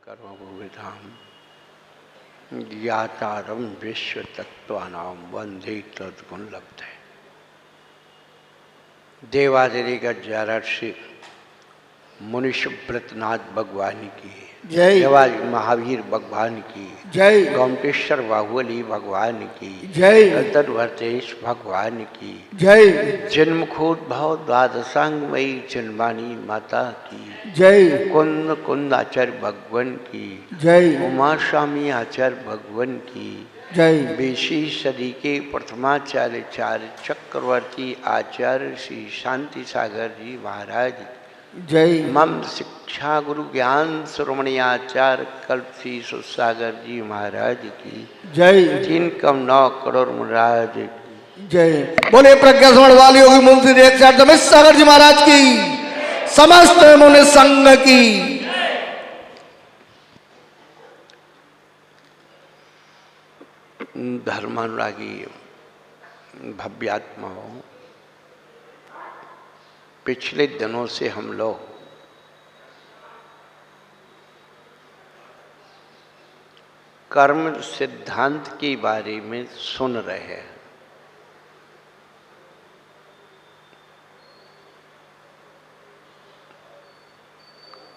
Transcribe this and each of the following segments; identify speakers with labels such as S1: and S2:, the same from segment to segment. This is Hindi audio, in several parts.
S1: कर्मभूविधाम ज्ञातारं विश्व तत्वानां वंदे तद्गुण लब्धे। देवादिदेव जयर्षि मुनि सुब्रतनाथ भगवान की
S2: जय।
S1: देवादि महावीर भगवान की
S2: जय।
S1: गोमटेश्वर बाहुबली भगवान की
S2: जय।
S1: तद्वर्तेश भगवान की
S2: जय।
S1: जन्मखोद्भव द्वादशांगमयी जन्मानी माता की
S2: जय।
S1: कुंद कुंद आचार्य भगवान की
S2: जय।
S1: उमा स्वामी आचार्य भगवान की
S2: जय।
S1: 20वीं सदी के प्रथमाचार्य चक्रवर्ती आचार्य श्री शांति सागर जी महाराज
S2: जय।
S1: मम शिक्षा गुरु ज्ञान शिरोमणि आचार्य कल्प श्री सुसागर जी महाराज की
S2: जय।
S1: 3 कम 9 करोड़ महाराज
S2: जय। बोले प्रज्ञा समण वाली योगी मुंशी एक सागर जी महाराज की समस्त मुनि संघ की।
S1: धर्मानुरागी भव्यात्माओं, पिछले दिनों से हम लोग कर्म सिद्धांत के बारे में सुन रहे हैं।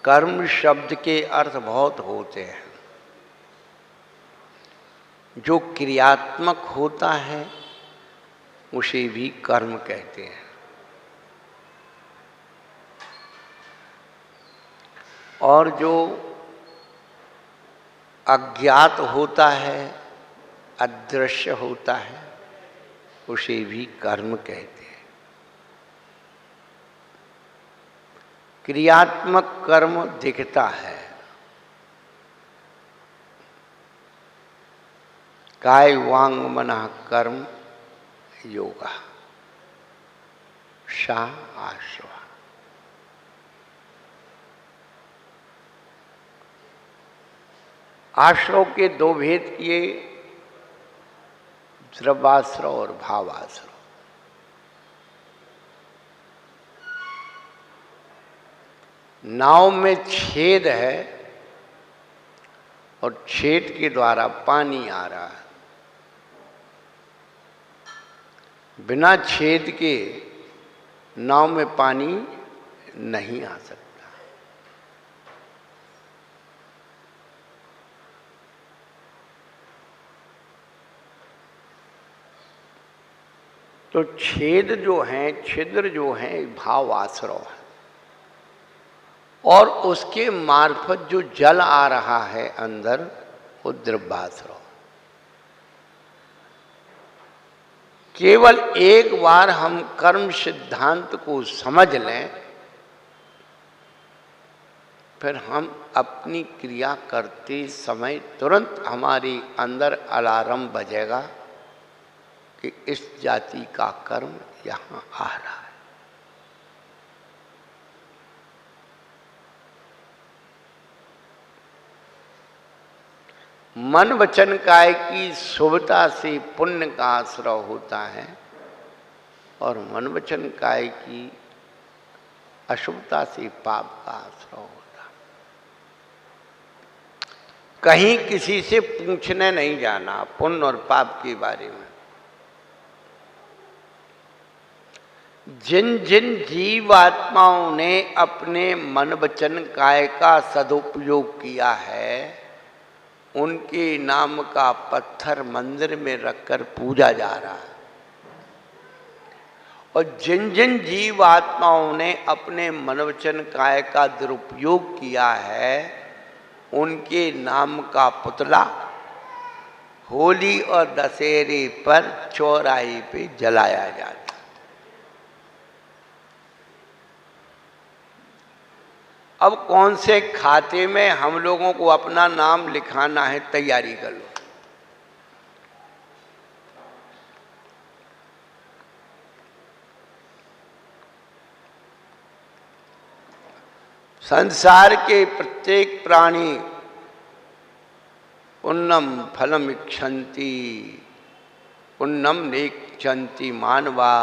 S1: कर्म शब्द के अर्थ बहुत होते हैं। जो क्रियात्मक होता है उसे भी कर्म कहते हैं, और जो अज्ञात होता है, अदृश्य होता है, उसे भी कर्म कहते हैं। क्रियात्मक कर्म दिखता है, काय वांग मनः कर्म योगा सा आश्वा। आश्रव के 2 भेद किए, द्रव्याश्रव और भावाश्रव। नाव में छेद है और छेद के द्वारा पानी आ रहा है। बिना छेद के नाव में पानी नहीं आ सकता। तो छेद जो है, छिद्र जो है, भाव आश्रव है, और उसके मार्फत जो जल आ रहा है अंदर, वो द्रव्याश्रव। केवल एक बार हम कर्म सिद्धांत को समझ लें, फिर हम अपनी क्रिया करते समय तुरंत हमारे अंदर अलार्म बजेगा कि इस जाति का कर्म यहाँ आ रहा है। मन वचन काय की शुभता से पुण्य का आश्रय होता है, और मन वचन काय की अशुभता से पाप का आश्रय होता है। कहीं किसी से पूछने नहीं जाना पुण्य और पाप के बारे में। जिन जिन जीवात्माओं ने अपने मन वचन काय का सदुपयोग किया है, उनके नाम का पत्थर मंदिर में रखकर पूजा जा रहा है। और जिन जिन जीवात्माओं ने अपने मन वचन काय का दुरुपयोग किया है, उनके नाम का पुतला होली और दशहरे पर चौराहे पे जलाया जाता है। अब कौन से खाते में हम लोगों को अपना नाम लिखाना है, तैयारी कर लो। संसार के प्रत्येक प्राणी पुण्यम फलम इच्छन्ति, पुण्यम नेक्षन्ति मानवा,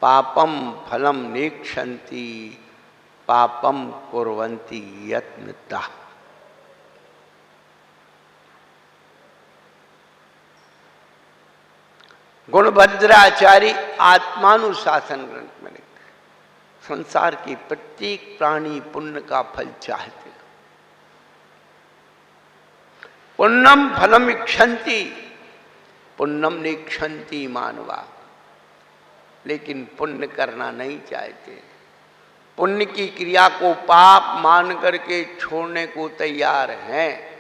S1: पापम फलम नेक्षन्ति, पापम कुर्वन्ति यत्नतः। गुणभद्राचार्य आत्मानुशासन ग्रंथ में लिखते हैं, संसार के प्रत्येक प्राणी पुण्य का फल चाहते, पुण्यम फलम इक्षन्ति, पुण्यम निक्षन्ति मानवा, लेकिन पुण्य करना नहीं चाहते। पुण्य की क्रिया को पाप मान करके छोड़ने को तैयार हैं।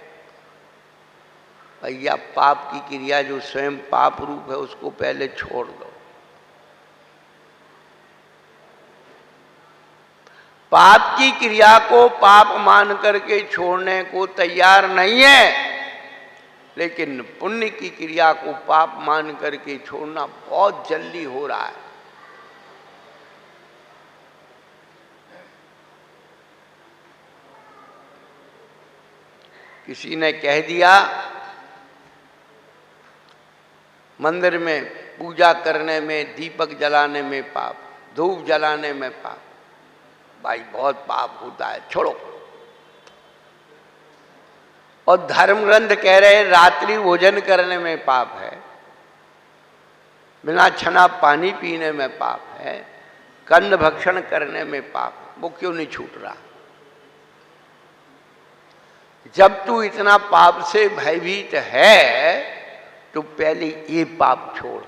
S1: भैया पाप की क्रिया जो स्वयं पाप रूप है उसको पहले छोड़ दो। पाप की क्रिया को पाप मान करके छोड़ने को तैयार नहीं है, लेकिन पुण्य की क्रिया को पाप मान करके छोड़ना बहुत जल्दी हो रहा है। किसी ने कह दिया मंदिर में पूजा करने में, दीपक जलाने में पाप, धूप जलाने में पाप। भाई बहुत पाप होता है, छोड़ो। और धर्म ग्रंथ कह रहे रात्रि भोजन करने में पाप है, बिना छना पानी पीने में पाप है, कंद भक्षण करने में पाप है। वो क्यों नहीं छूट रहा? जब तू इतना पाप से भयभीत है तो पहले ये पाप छोड़।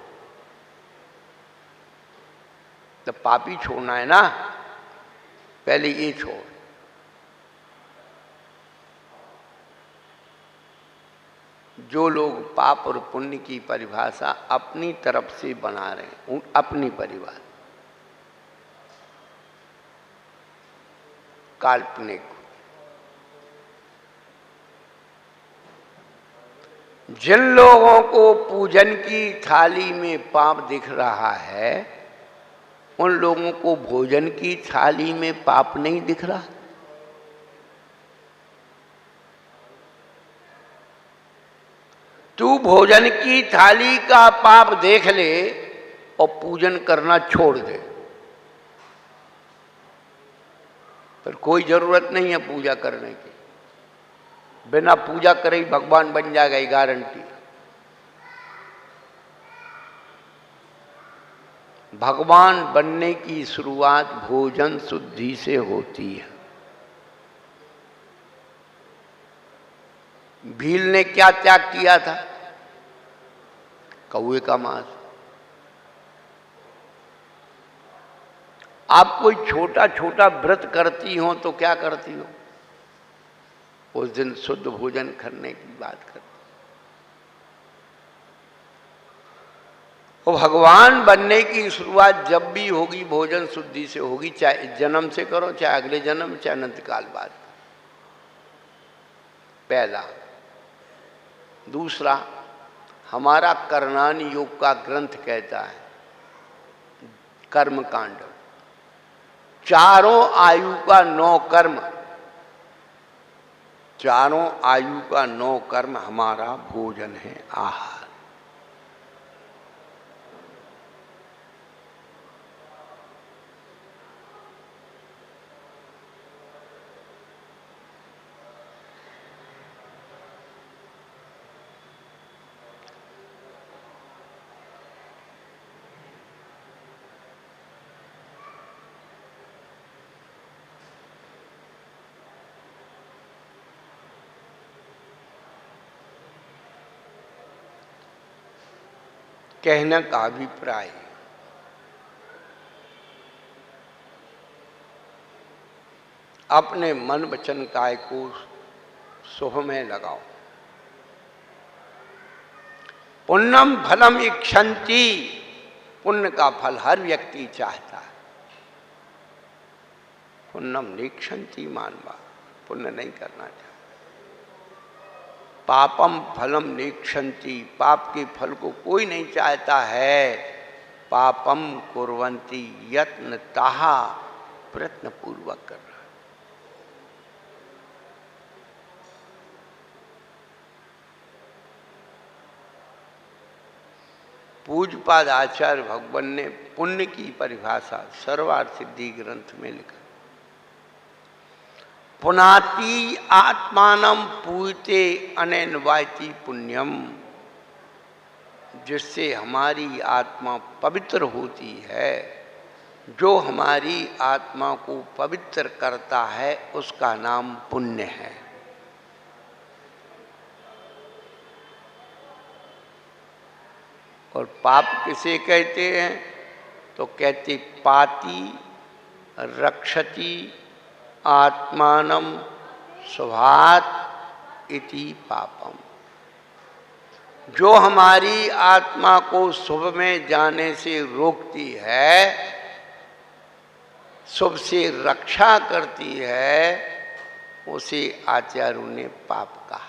S1: तो पाप ही छोड़ना है ना, पहले ये छोड़। जो लोग पाप और पुण्य की परिभाषा अपनी तरफ से बना रहे हैं, अपनी परिभाषा काल्पनिक, जिन लोगों को पूजन की थाली में पाप दिख रहा है, उन लोगों को भोजन की थाली में पाप नहीं दिख रहा। तू भोजन की थाली का पाप देख ले और पूजन करना छोड़ दे, फिर कोई जरूरत नहीं है पूजा करने की। बिना पूजा करे ही भगवान बन जाएगा, ये गारंटी। भगवान बनने की शुरुआत भोजन शुद्धि से होती है। भील ने क्या त्याग किया था? कौवे का मांस। आप कोई छोटा छोटा व्रत करती हो तो क्या करती हो? उस दिन शुद्ध भोजन करने की बात करते। और भगवान बनने की शुरुआत जब भी होगी भोजन शुद्धि से होगी, चाहे इस जन्म से करो, चाहे अगले जन्म, चाहे अनंत काल बाद। पहला। दूसरा, हमारा करणान योग का ग्रंथ कहता है, कर्म कांड, चारों आयु का 9 कर्म, चारों आयु का 9 कर्म हमारा भोजन है, आहार। कहने का अभिप्राय, अपने मन वचन काय को शुभ में लगाओ। पुण्यम फलम इक्षन्ति, पुण्य का फल हर व्यक्ति चाहता है। पुण्यम निक्षन्ति मानवा, पुण्य नहीं करना चाहता। पापम फलम निक्षन्ति, पाप के फल को कोई नहीं चाहता है। पापम कुर्वन्ति यत्नतः, प्रयत्न पूर्वक कर रहा है। पूज्यपाद आचार्य भगवान ने पुण्य की परिभाषा सर्वार्थ सिद्धि ग्रंथ में लिखा, पुनाति आत्मानम पूयते अनैनवायति पुण्यम। जिससे हमारी आत्मा पवित्र होती है, जो हमारी आत्मा को पवित्र करता है, उसका नाम पुण्य है। और पाप किसे कहते हैं? तो कहते पाति रक्षति आत्मानम स्वभात इति पापम। जो हमारी आत्मा को शुभ में जाने से रोकती है, शुभ से रक्षा करती है, उसे आचार्यों ने पाप कहा।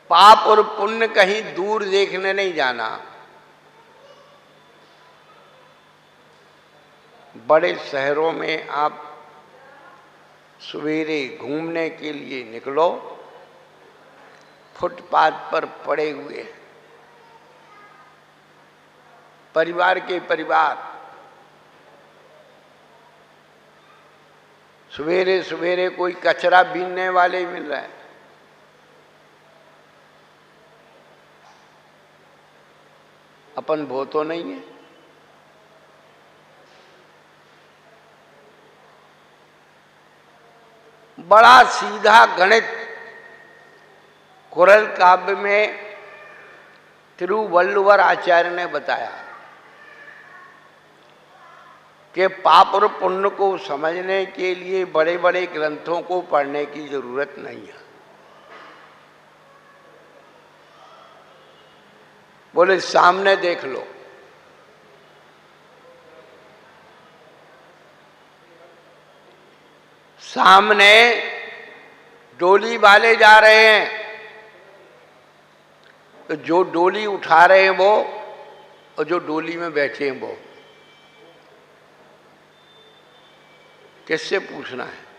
S1: पाप और पुण्य कहीं दूर देखने नहीं जाना। बड़े शहरों में आप सवेरे घूमने के लिए निकलो, फुटपाथ पर पड़े हुए परिवार के परिवार सवेरे सवेरे कोई कचरा बीनने वाले मिल रहे हैं। अपन वो तो नहीं है। बड़ा सीधा गणित कुरल काव्य में तिरुवल्लुवर आचार्य ने बताया कि पाप और पुण्य को समझने के लिए बड़े बड़े ग्रंथों को पढ़ने की जरूरत नहीं है। बोले सामने देख लो, सामने डोली वाले जा रहे हैं, तो जो डोली उठा रहे हैं वो और जो डोली में बैठे हैं वो, किससे पूछना है?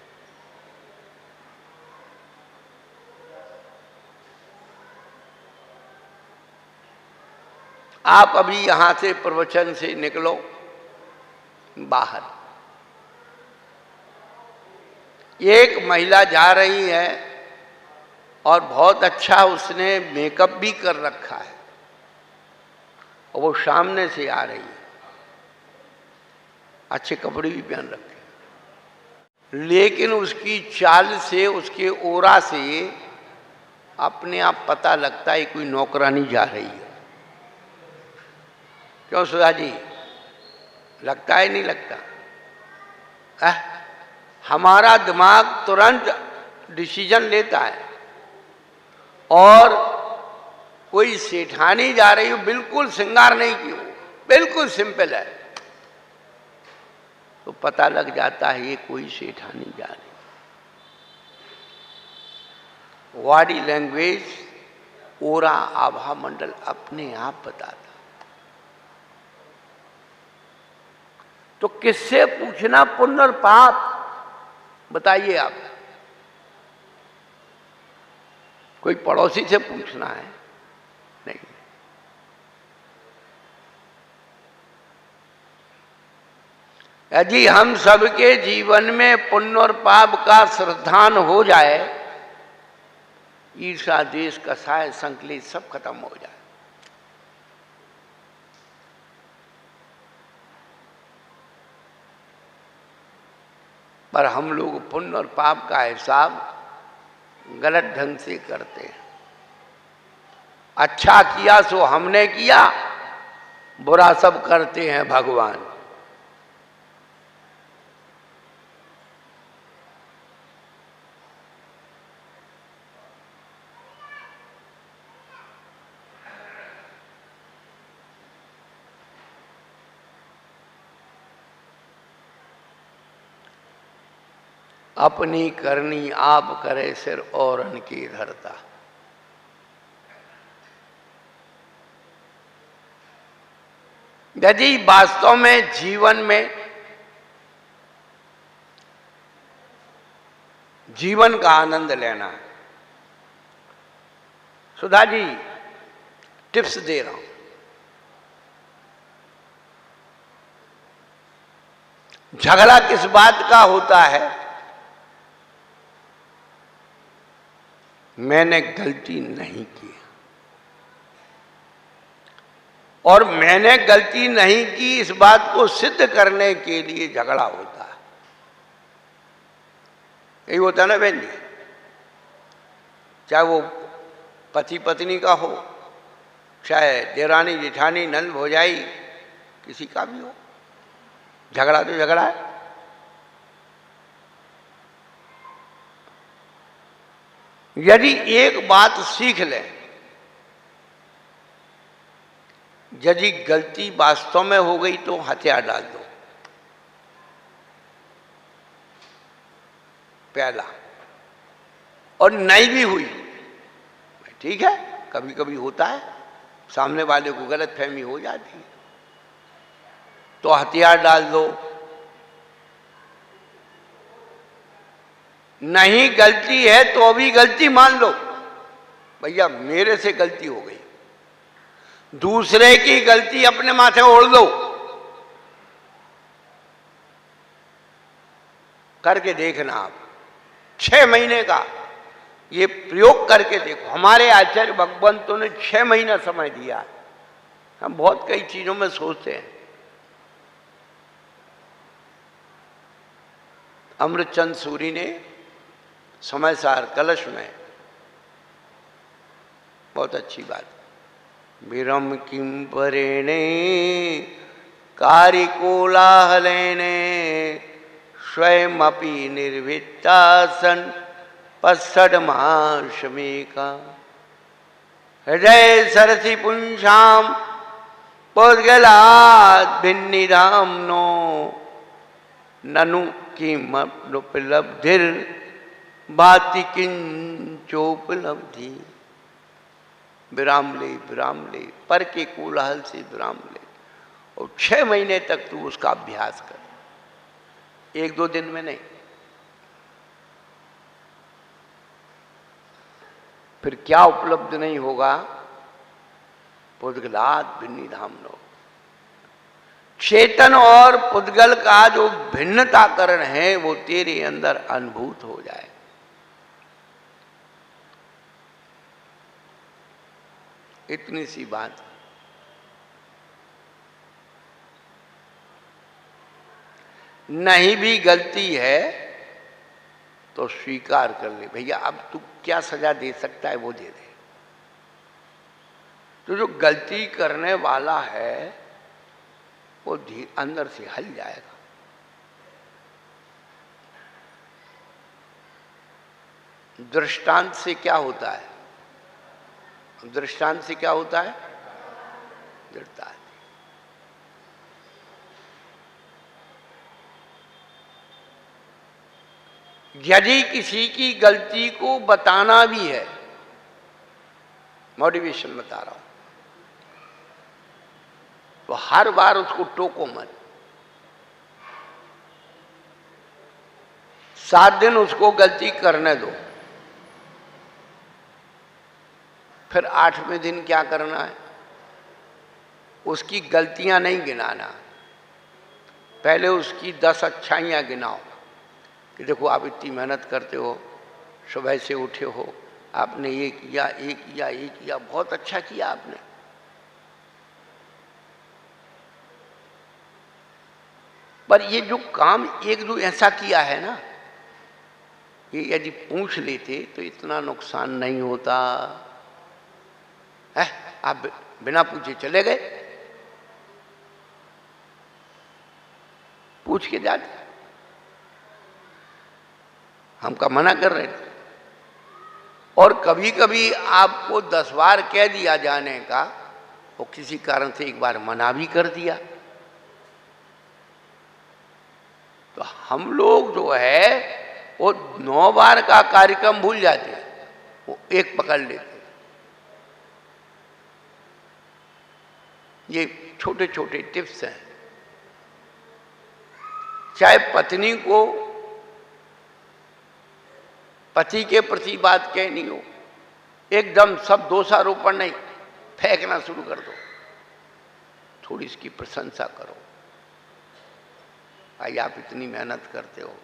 S1: आप अभी यहां से प्रवचन से निकलो बाहर, एक महिला जा रही है और बहुत अच्छा उसने मेकअप भी कर रखा है और वो सामने से आ रही है, अच्छे कपड़े भी पहन रखे, लेकिन उसकी चाल से, उसके ओरा से अपने आप पता लगता है कोई नौकरानी जा रही है। क्यों सुधा जी, लगता है नहीं लगता? हमारा दिमाग तुरंत डिसीजन लेता है। और कोई सेठानी जा रही हो, बिल्कुल श्रृंगार नहीं की हो, बिल्कुल सिंपल है, तो पता लग जाता है ये कोई सेठानी जा रही। बॉडी लैंग्वेज, ओरा, आभा मंडल अपने आप बताता। तो किससे पूछना पुण्य और पाप? बताइए आप। कोई पड़ोसी से पूछना है? नहीं। यदि हम सबके जीवन में पुण्य और पाप का श्रद्धान हो जाए, ईर्षा, द्वेष, कसाय, संकलित सब खत्म हो जाए। पर हम लोग पुण्य और पाप का हिसाब गलत ढंग से करते हैं। अच्छा किया सो हमने किया, बुरा सब करते हैं भगवान। अपनी करनी आप करे सिर औरन की धरता। यदि वास्तव में जीवन में जीवन का आनंद लेना है, सुधा जी टिप्स दे रहा हूं, झगड़ा किस बात का होता है? मैंने गलती नहीं की, और मैंने गलती नहीं की इस बात को सिद्ध करने के लिए झगड़ा होता है। यही होता है ना बहन जी, चाहे वो पति पत्नी का हो, चाहे देरानी जेठानी नंद भौजाई, किसी का भी हो, झगड़ा तो झगड़ा है। यदि एक बात सीख लें, यदि गलती वास्तव में हो गई तो हथियार डाल दो, पहला। और नहीं भी हुई, ठीक है, कभी कभी होता है, सामने वाले को गलत फहमी हो जाती है, तो हथियार डाल दो। नहीं गलती है तो अभी गलती मान लो, भैया मेरे से गलती हो गई, दूसरे की गलती अपने माथे ओढ़ दो। करके देखना आप, 6 महीने का ये प्रयोग करके देखो। हमारे आचार्य भगवंतों ने 6 महीना समय दिया। हम बहुत कई चीजों में सोचते हैं। अमृतचंद सूरी ने समयसार कलश में बहुत अच्छी बात, विरम किम परेणे कारिकोलाहलेने स्वयं अपि निर्भित्तासन पश्चडमाशमेका हृदय सरसी पुंसाम पुद्गलाद भिन्निधाम्नो ननु किमुपलब्धिर भाति किंचोपलब्धि। विराम ले, पर के कोलाहल से विराम ले, और 6 महीने तक तू उसका अभ्यास कर, 1-2 दिन में नहीं। फिर क्या उपलब्ध नहीं होगा? पुद्गलाद भिन्निधाम्नो, चेतन और पुद्गल का जो भिन्नता करण है वो तेरे अंदर अनुभूत हो जाए। इतनी सी बात। नहीं भी गलती है तो स्वीकार कर ले, भैया अब तू क्या सजा दे सकता है वो दे दे। तो जो गलती करने वाला है वो अंदर से हल जाएगा। दृष्टांत से क्या होता है? दृष्टांत से क्या होता है? दृष्टांत। यदि किसी की गलती को बताना भी है, मोटिवेशन बता रहा हूं, तो हर बार उसको टोको मत। 7 दिन उसको गलती करने दो, फिर 8वें दिन क्या करना है? उसकी गलतियां नहीं गिनाना, पहले उसकी 10 अच्छाइयां गिनाओ कि देखो आप इतनी मेहनत करते हो, सुबह से उठे हो, आपने ये किया, ये किया, ये किया, बहुत अच्छा किया आपने। पर ये जो काम 1-2 ऐसा किया है ना, ये यदि पूछ लेते तो इतना नुकसान नहीं होता है। आप बिना पूछे चले गए, पूछ के जाते, हमका मना कर रहे थे। और कभी कभी आपको 10 बार कह दिया जाने का, वो किसी कारण से एक बार मना भी कर दिया, तो हम लोग जो है वो 9 बार का कार्यक्रम भूल जाते हैं, वो एक पकड़ लेते हैं। ये छोटे छोटे टिप्स हैं। चाहे पत्नी को पति के प्रति बात कहनी हो, एकदम सब दोषारोपण नहीं, फेंकना शुरू कर दो, थोड़ी इसकी प्रशंसा करो। भाई आप इतनी मेहनत करते हो,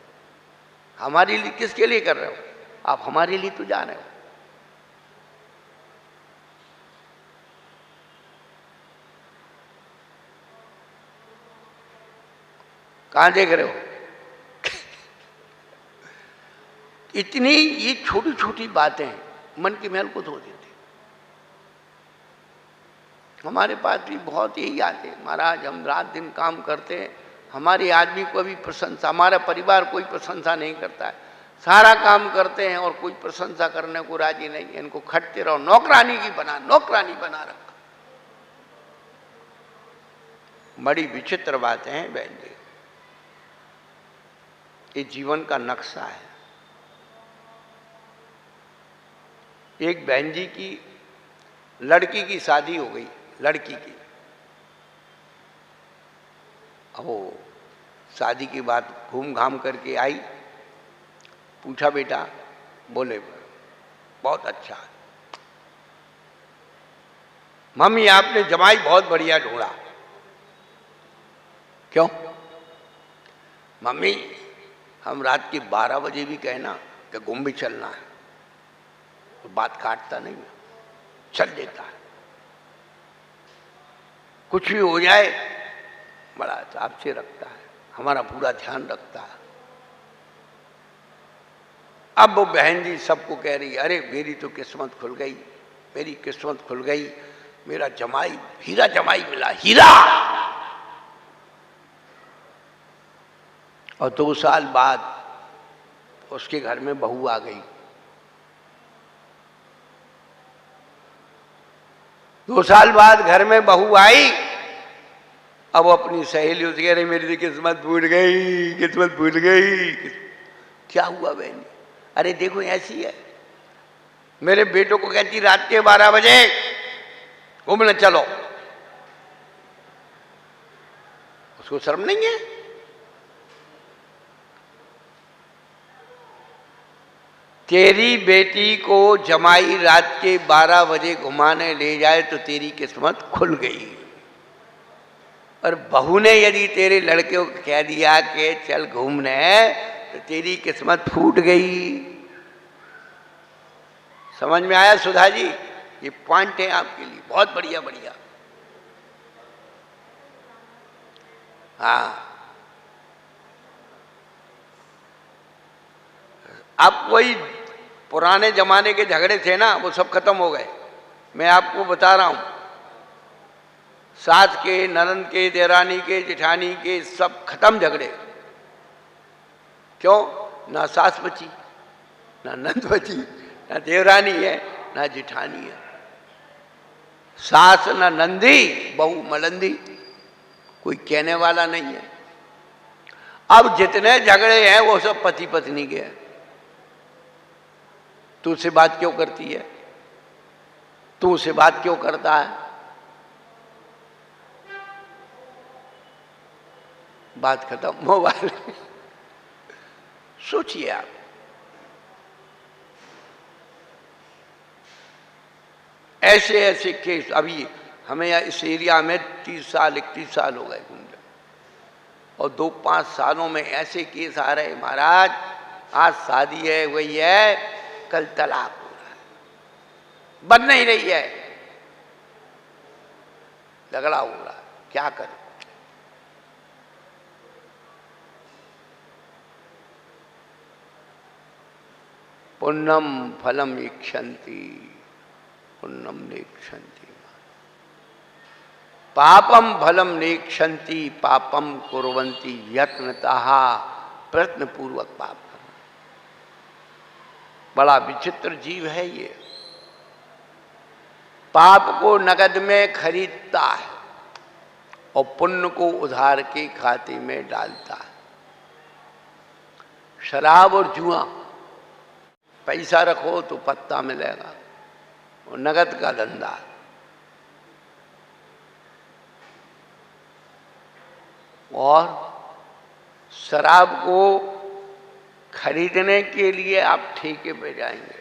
S1: हमारे लिए, किसके लिए कर रहे हो आप? हमारे लिए तो जा रहे हो। कहाँ देख रहे हो? इतनी ये छोटी छोटी बातें मन के महल को धो देती। हमारे पास भी बहुत यही आते हैं, महाराज हम रात दिन काम करते हैं, हमारे आदमी को भी प्रशंसा, हमारा परिवार कोई प्रशंसा नहीं करता है, सारा काम करते हैं और कोई प्रशंसा करने को राजी नहीं है, इनको खटते रहो, नौकरानी बना रखा। बड़ी विचित्र बातें हैं बहन जी, ये जीवन का नक्शा है। एक बहन जी की लड़की की शादी हो गई, लड़की की। वो शादी की बात घूम घाम करके आई, पूछा बेटा, बोले बहुत अच्छा। मम्मी आपने जमाई बहुत बढ़िया ढूंढा। क्यों? मम्मी हम रात के 12 बजे भी कहना कि घूम चलना है तो बात काटता नहीं, चल देता है, कुछ भी हो जाए बड़ा हिसाब से रखता है, हमारा पूरा ध्यान रखता है। अब वो बहन जी सबको कह रही है, अरे मेरी तो किस्मत खुल गई, मेरी किस्मत खुल गई, मेरा जमाई हीरा जमाई मिला, हीरा। और 2 साल बाद उसके घर में बहू आ गई। 2 साल बाद घर में बहू आई। अब वो अपनी सहेलियों से कह रही मेरी तो किस्मत फूट गई, किस्मत फूट गई। क्या हुआ बहन? अरे देखो ऐसी है, मेरे बेटों को कहती रात के 12 बजे घूमने चलो, उसको शर्म नहीं है? तेरी बेटी को जमाई रात के 12 बजे घुमाने ले जाए तो तेरी किस्मत खुल गई, और बहू ने यदि तेरे लड़के को कह दिया कि चल घूमने तो तेरी किस्मत फूट गई। समझ में आया सुधा जी? ये पॉइंट है आपके लिए, बहुत बढ़िया बढ़िया। हाँ, अब कोई पुराने जमाने के झगड़े थे ना, वो सब खत्म हो गए। मैं आपको बता रहा हूं, सास के, ननद के, देरानी के, जेठानी के, सब खत्म झगड़े। क्यों? ना सास बची, ना नंद बची, ना देवरानी है, ना जेठानी है। सास ना नंदी, बहू मलंदी, कोई कहने वाला नहीं है। अब जितने झगड़े हैं वो सब पति पत्नी के हैं। तू उससे बात क्यों करती है? तू उससे बात क्यों करता है? बात खत्म, मोबाइल। सोचिए आप, ऐसे ऐसे केस अभी हमें इस एरिया में 30 साल 31 साल हो गए घूमते, और 2-5 सालों में ऐसे केस आ रहे महाराज, आज शादी है वही है, कल तलाक हो रहा है, बन नहीं रही है, झगड़ा हो रहा है, क्या करें? पुण्यम फलम इक्षन्ति, पुण्यम नेक्षन्ति, पापम फलम नेक्षन्ति, पापम कुर्वन्ति यत्नतः, प्रयत्न पूर्वक पाप करना। बड़ा विचित्र जीव है ये। पाप को नगद में खरीदता है और पुण्य को उधार के खाते में डालता है। शराब और जुआ, पैसा रखो तो पत्ता मिलेगा, और नगद का धंधा। और शराब को खरीदने के लिए आप ठेके पे जाएंगे,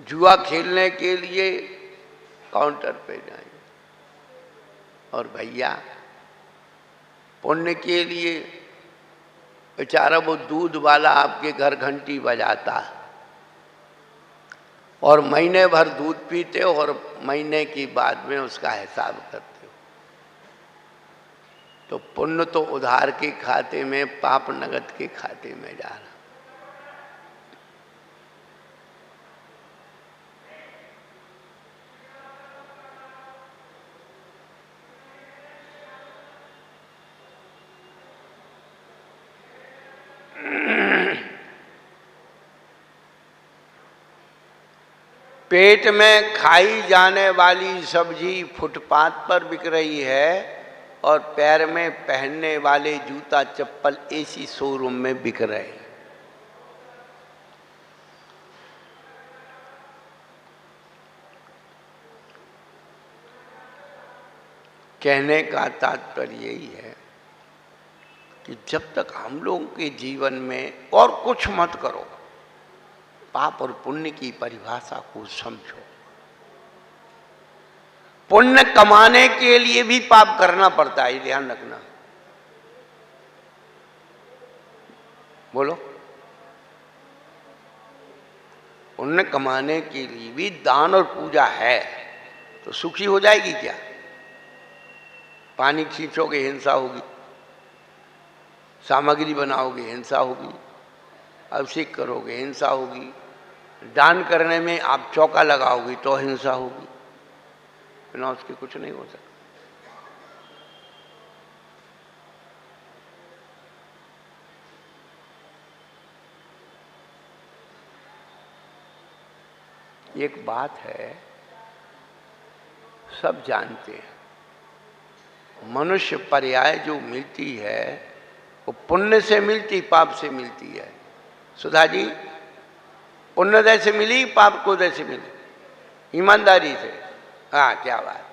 S1: जुआ खेलने के लिए काउंटर पे जाएंगे, और भैया पुण्य के लिए बेचारा वो दूध वाला आपके घर घंटी बजाता है, और महीने भर दूध पीते हो और महीने के बाद में उसका हिसाब करते हो। तो पुण्य तो उधार के खाते में, पाप नगद के खाते में जा रहा। पेट में खाई जाने वाली सब्जी फुटपाथ पर बिक रही है और पैर में पहनने वाले जूता चप्पल एसी शोरूम में बिक रहे हैं। कहने का तात्पर्य यही है कि जब तक हम लोगों के जीवन में और कुछ मत करो, पाप और पुण्य की परिभाषा को समझो। पुण्य कमाने के लिए भी पाप करना पड़ता है, ध्यान रखना। बोलो, पुण्य कमाने के लिए भी दान और पूजा है तो सुखी हो जाएगी क्या? पानी खींचोगे हिंसा होगी, सामग्री बनाओगे हिंसा होगी, अभिषेक करोगे हिंसा होगी, दान करने में आप चौका लगाओगे तो हिंसा होगी, बिना उसके कुछ नहीं हो सकता। एक बात है, सब जानते हैं, मनुष्य पर्याय जो मिलती है वो पुण्य से मिलती, पाप से मिलती है। सुधा जी, पुण्य दय से मिली, पाप को दय से मिली? ईमानदारी से। हाँ, क्या बात।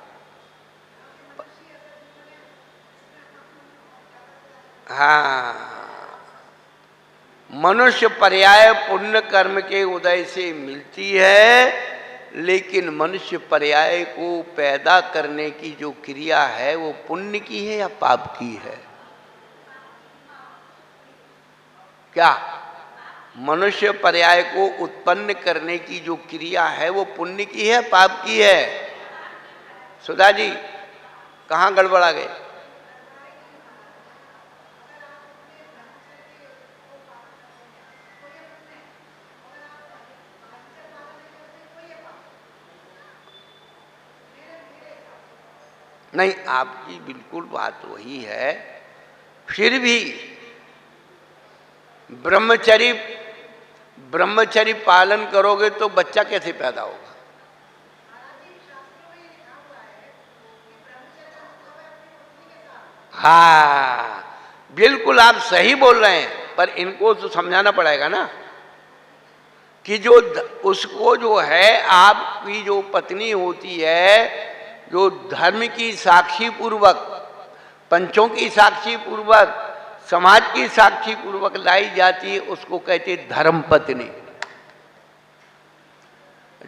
S1: हाँ, मनुष्य पर्याय पुण्य कर्म के उदय से मिलती है, लेकिन मनुष्य पर्याय को पैदा करने की जो क्रिया है वो पुण्य की है या पाप की है? क्या मनुष्य पर्याय को उत्पन्न करने की जो क्रिया है वो पुण्य की है, पाप की है? सुधा जी, कहाँ गड़बड़ा गए? नहीं, आपकी बिल्कुल बात वही है। फिर भी ब्रह्मचर्य पालन करोगे तो बच्चा कैसे पैदा होगा? हाँ, बिल्कुल आप सही बोल रहे हैं, पर इनको तो समझाना पड़ेगा ना कि जो उसको जो है, आपकी जो पत्नी होती है, जो धर्म की साक्षी पूर्वक, पंचों की साक्षी पूर्वक, समाज की साक्षी पूर्वक लाई जाती है, उसको कहते धर्म पत्नी।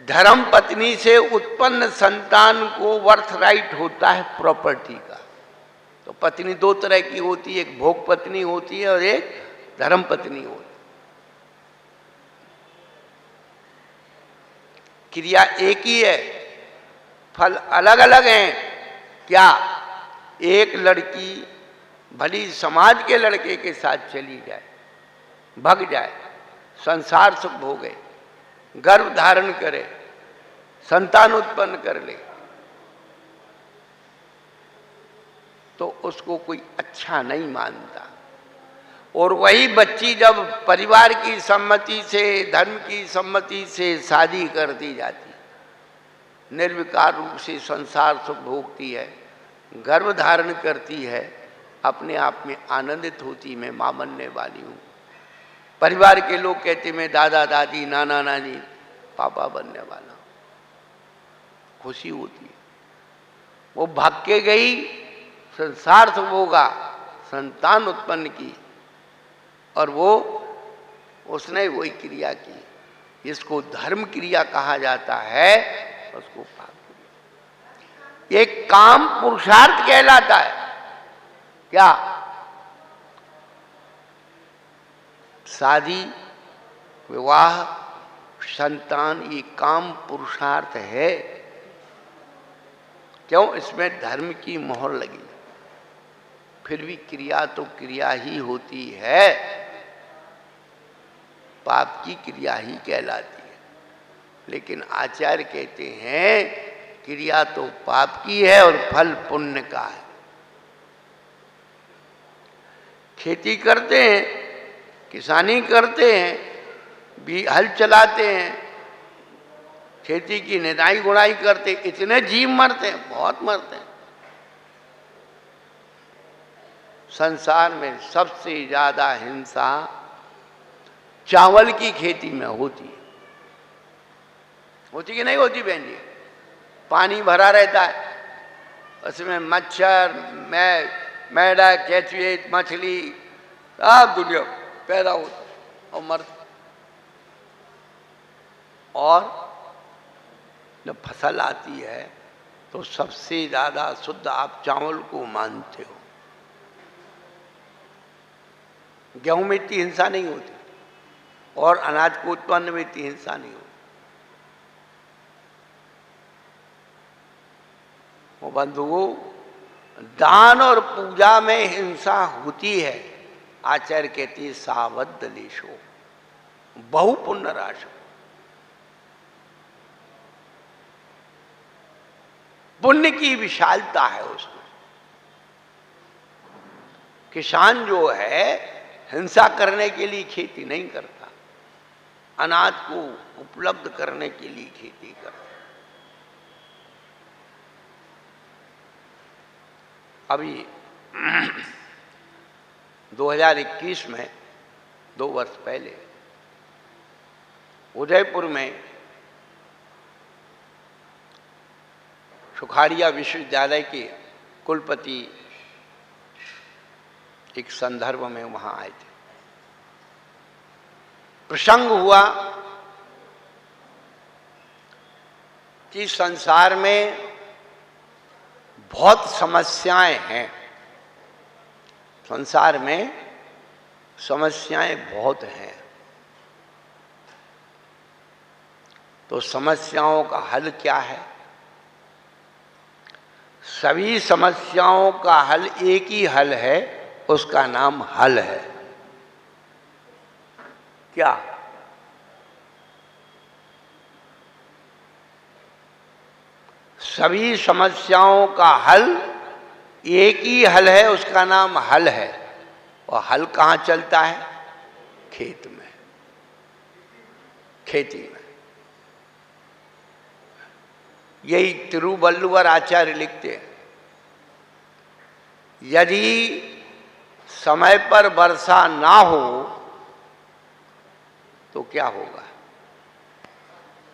S1: धर्म पत्नी से उत्पन्न संतान को वर्थ राइट होता है प्रॉपर्टी का। तो पत्नी दो तरह की होती है, एक भोग पत्नी होती है और एक धर्म पत्नी होती है। क्रिया एक ही है, फल अलग अलग हैं। क्या एक लड़की भली समाज के लड़के के साथ चली जाए, भग जाए, संसार सुख भोगे, गर्भ धारण करे, संतान उत्पन्न कर ले, तो उसको कोई अच्छा नहीं मानता। और वही बच्ची जब परिवार की सम्मति से, धर्म की सम्मति से शादी कर दी जाती, निर्विकार रूप से संसार सुख भोगती है, गर्भ धारण करती है, अपने आप में आनंदित होती, मैं माँ बनने वाली हूँ। परिवार के लोग कहते मैं दादा दादी, नाना नानी, पापा बनने वाला हूँ, खुशी होती है। वो भाग के गई, संसार सुख भोगा, संतान उत्पन्न की, और वो उसने वही क्रिया की। इसको धर्म क्रिया कहा जाता है, उसको पाप क्रिया। ये काम पुरुषार्थ कहलाता है। क्या शादी, विवाह, संतान, ये काम पुरुषार्थ है। क्यों? इसमें धर्म की मोहर लगी। फिर भी क्रिया तो क्रिया ही होती है, पाप की क्रिया ही कहलाती है। लेकिन आचार्य कहते हैं क्रिया तो पाप की है और फल पुण्य का है। खेती करते हैं, किसानी करते हैं, भी हल चलाते हैं, खेती की निदाई गुड़ाई करते, इतने जीव मरते हैं, बहुत मरते हैं। संसार में सबसे ज्यादा हिंसा चावल की खेती में होती कि नहीं होती बहन जी? पानी भरा रहता है, उसमें मच्छर, मैदा, केचुए, मछली, सब दुनिया पैदा होती और मरती। और जब फसल आती है तो सबसे ज्यादा शुद्ध आप चावल को मानते हो। गेहूं में इतनी हिंसा नहीं होती और अनाज को उत्पन्न में इतनी हिंसा नहीं होती। वो बंधुओं, दान और पूजा में हिंसा होती है। आचार्य कहती है सावध लेशो बहु पुण्य राशो। पुण्य की विशालता है उसमें। किसान जो है हिंसा करने के लिए खेती नहीं करता, अनाज को उपलब्ध करने के लिए खेती करता। अभी 2021 में 2 वर्ष पहले उदयपुर में सुखाड़िया विश्वविद्यालय के कुलपति एक संदर्भ में वहां आए थे। प्रसंग हुआ कि संसार में बहुत समस्याएं हैं, संसार में समस्याएं बहुत हैं। तो समस्याओं का हल क्या है? सभी समस्याओं का हल एक ही हल है, उसका नाम हल है। क्या? सभी समस्याओं का हल एक ही हल है, उसका नाम हल है। और हल कहाँ चलता है? खेत में, खेती में। यही तिरुवल्लुवर आचार्य लिखते हैं, यदि समय पर वर्षा ना हो तो क्या होगा?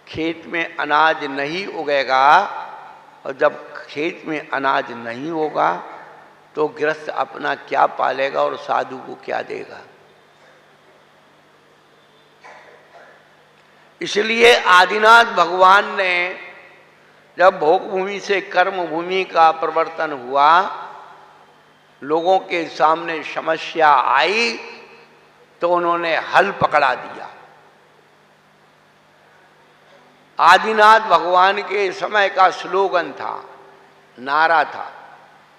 S1: खेत में अनाज नहीं उगेगा, और जब खेत में अनाज नहीं होगा तो गृहस्थ अपना क्या पालेगा और साधु को क्या देगा? इसलिए आदिनाथ भगवान ने जब भोग भूमि से कर्म भूमि का परिवर्तन हुआ, लोगों के सामने समस्या आई, तो उन्होंने हल पकड़ा दिया। आदिनाथ भगवान के समय का स्लोगन था, नारा था,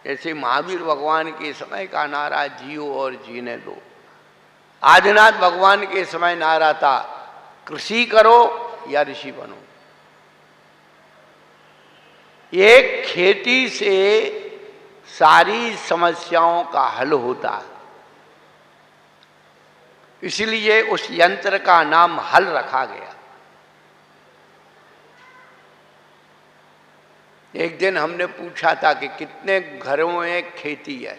S1: जैसे महावीर भगवान के समय का नारा जियो और जीने दो। आदिनाथ भगवान के समय नारा था कृषि करो या ऋषि बनो। ये खेती से सारी समस्याओं का हल होता है, इसलिए उस यंत्र का नाम हल रखा गया। एक दिन हमने पूछा था कि कितने घरों में खेती है?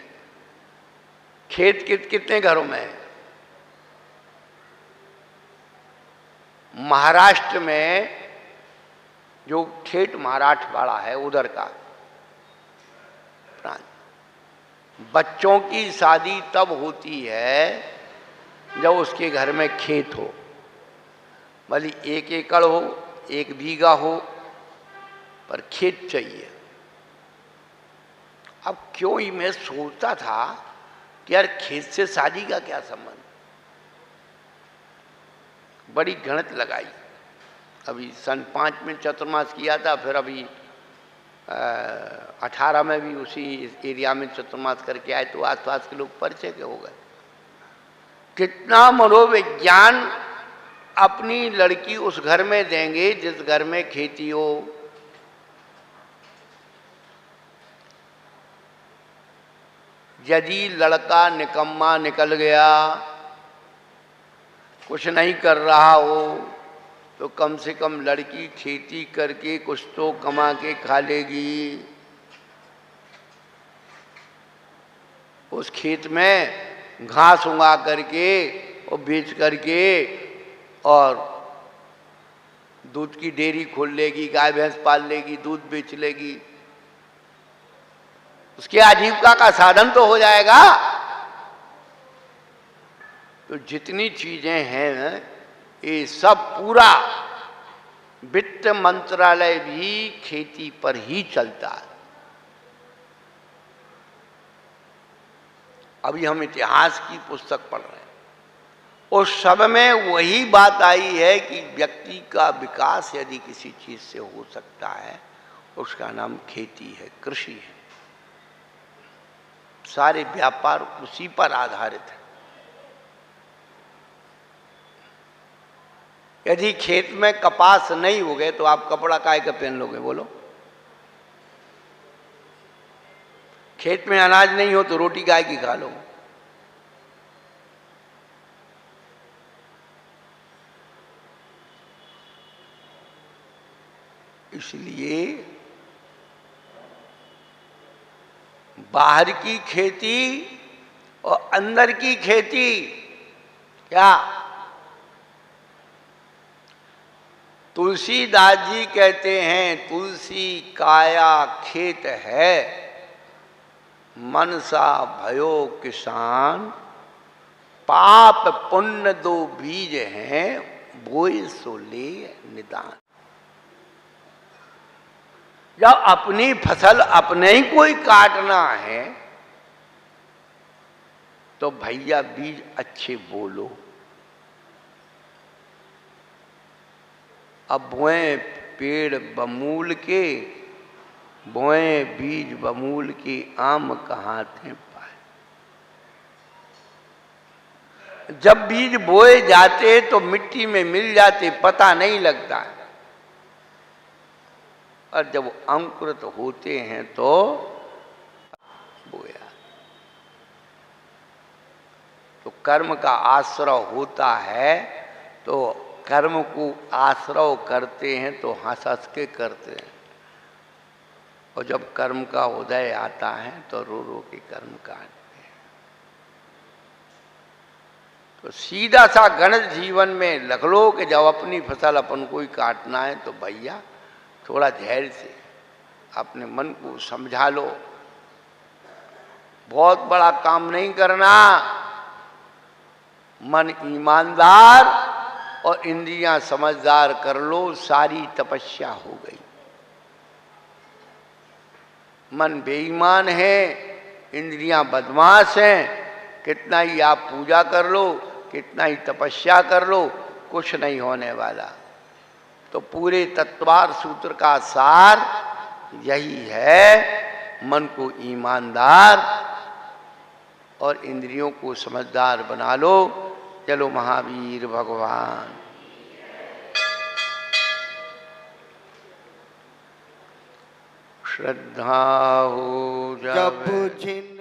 S1: खेत कितने घरों में है? महाराष्ट्र में, जो ठेठ मराठवाड़ा है उधर का प्रांत, बच्चों की शादी तब होती है जब उसके घर में खेत हो, भले 1 एकड़ हो, 1 बीघा हो, पर खेत चाहिए। अब क्यों ही मैं सोचता था कि यार खेत से शादी का क्या संबंध। बड़ी गणित लगाई। अभी सन 5 में चतुर्मास किया था, फिर अभी 18 में भी उसी एरिया में चतुर्मास करके आए, तो आसपास के लोग परिचय के हो गए। कितना मनोविज्ञान अपनी लड़की उस घर में देंगे जिस घर में खेती हो, यदि लड़का निकम्मा निकल गया, कुछ नहीं कर रहा हो, तो कम से कम लड़की खेती करके कुछ तो कमा के खा लेगी। उस खेत में घास उगा करके और बेच करके और दूध की डेयरी खोल लेगी, गाय भैंस पाल लेगी, दूध बेच लेगी, उसके आजीविका का साधन तो हो जाएगा। तो जितनी चीजें हैं ये सब पूरा वित्त मंत्रालय भी खेती पर ही चलता है। अभी हम इतिहास की पुस्तक पढ़ रहे हैं, उस सब में वही बात आई है कि व्यक्ति का विकास यदि किसी चीज से हो सकता है, उसका नाम खेती है, कृषि है। सारे व्यापार उसी पर आधारित है। यदि खेत में कपास नहीं हो गए तो आप कपड़ा काहे का पहन लोगे, बोलो? खेत में अनाज नहीं हो तो रोटी गाय की खा लो। इसलिए बाहर की खेती और अंदर की खेती क्या? तुलसीदास जी कहते हैं, तुलसी काया खेत है, मनसा भयो किसान, पाप पुण्य दो बीज हैं, बोए सो ले निदान। जब अपनी फसल अपने ही कोई काटना है तो भैया बीज अच्छे बोलो। अब बोए पेड़ बमूल के, बोए बीज बमूल के, आम कहाँ थे पाए। जब बीज बोए जाते तो मिट्टी में मिल जाते, पता नहीं लगता है, और जब अंकुरित होते हैं तो बोया। तो कर्म का आश्रय होता है, तो कर्म को आश्रय करते हैं तो हंस हंस के करते हैं, और जब कर्म का उदय आता है तो रो रो के कर्म काटते हैं। तो सीधा सा गणित जीवन में लग लो कि जब अपनी फसल अपन को ही काटना है तो भैया थोड़ा धैर्य से अपने मन को समझा लो। बहुत बड़ा काम नहीं करना, मन ईमानदार और इंद्रियां समझदार कर लो, सारी तपस्या हो गई। मन बेईमान है, इंद्रियां बदमाश हैं, कितना ही आप पूजा कर लो, कितना ही तपस्या कर लो, कुछ नहीं होने वाला। तो पूरे तत्वार सूत्र का सार यही है, मन को ईमानदार और इंद्रियों को समझदार बना लो। चलो महावीर भगवान। श्रद्धा हो जब जिन